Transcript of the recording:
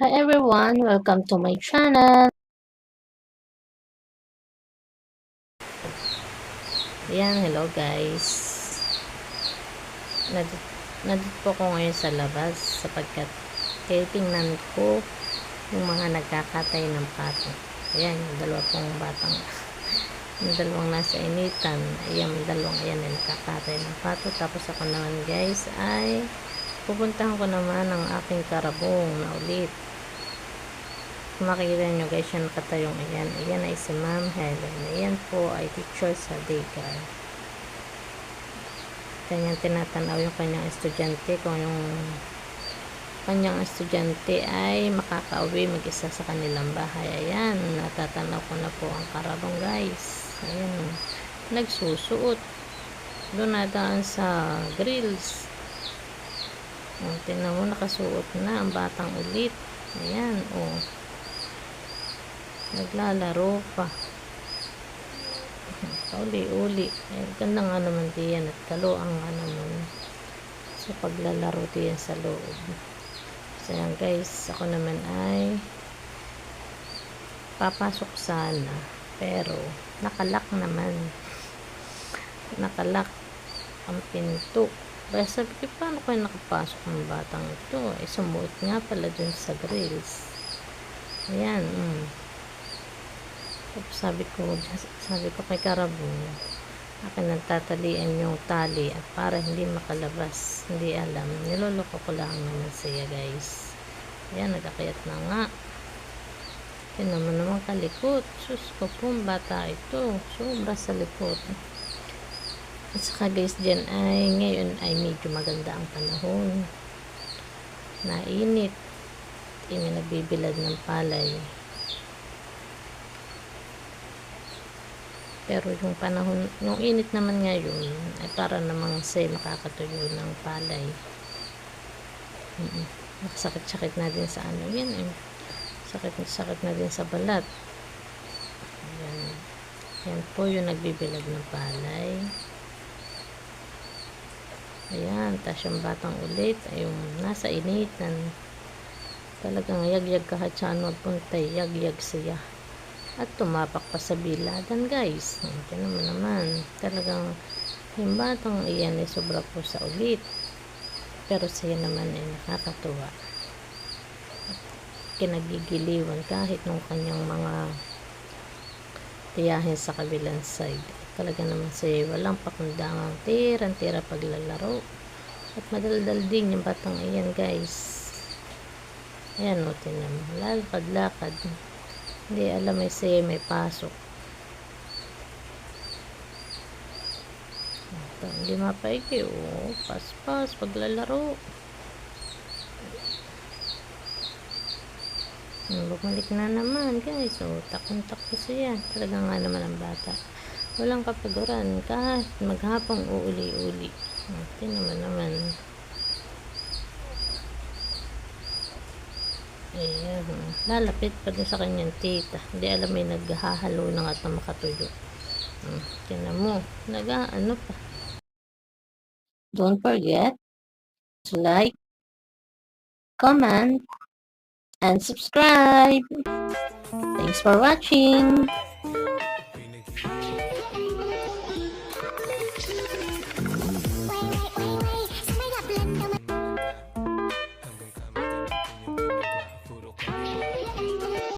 Hi everyone, welcome to my channel. Ayan, hello guys. Nandito po ako ngayon sa labas sapagkat tingnan ko yung mga nagkakatay ng pato. Ayan, yung dalawa pong batang, yung dalawang nasa initan. Ayan, yung dalawang ayan ay nakakatay ng pato. Tapos ako naman guys ay pupuntahan ko naman ang aking karabong na ulit. Kung makikita nyo guys, yung nakatayong ayan. Ayan ay si Ma'am Helen. Ayan po ay teacher sa daycare. Kanyang tinatanaw yung kanyang estudyante kung yung kanyang estudyante ay makakauwi mag-isa sa kanilang bahay. Ayan, natatanaw ko na po ang karabong guys. Ayan, nagsusuot. Doon nadaan sa grills. Tingnan mo, nakasuot na ang batang ulit. Ayan, naglalaro pa. Uli-uli. Ganda nga naman diyan at kalo ang sa paglalaro diyan sa loob. So yan guys, ako naman ay papasok sana pero nakalak naman. Nakalak ang pinto. Kaya sabi ko, paano kayo nakapasok ng batang ito? Sumuot nga pala dun sa grills. Ayan, sabi ko kay Karabong, akin nagtatalian yung tali at para hindi makalabas. Hindi alam, niloloko ko lang naman siya guys. Ayan, nagkakayat na nga. Yan naman kalikot. Sus ko po, bata ito. Sobra sa likot. At saka guys, dyan ay ngayon ay medyo maganda ang panahon. Nainit. May nagbibilad ng palay. Pero yung panahon, yung init naman ngayon ay para namang say makakatuyo ng palay. Sakit-sakit na din sa ano yan eh. Sakit na din sa balat. Ayan. Yan po yung nagbibilad ng palay. Ayan, tas yung batang ulit ay yung nasa initan. Talagang yagyag kahit saan magpuntay, yagyag siya. At tumapak pa sa biladan guys. Ito naman. Talagang yung batang iyan ay sobra po sa ulit. Pero siya naman ay nakakatuwa. Kinagigiliwan kahit nung kanyang mga tiyahin sa kabilang side. Talaga naman siya walang pakundangang tirang-tira paglalaro. At madaldal din yung batang iyan guys. Ayan o, tinan mo. Lalakad-lakad. Hindi alam ay siya may pasok. Ito, hindi mapaigi. Pas-pas paglalaro. Bumalik na naman guys. Takon-takbo siya. Talaga nga naman ang bata. Walang kapaguran. Kahit maghapang uuli-uli. Ito naman. Ayan. Lalapit pa din sa kanyang tita. Hindi alam may naghahalo na nga na makatuyo. Tingnan mo. Nag-ano pa. Don't forget to like, comment, and subscribe. Thanks for watching.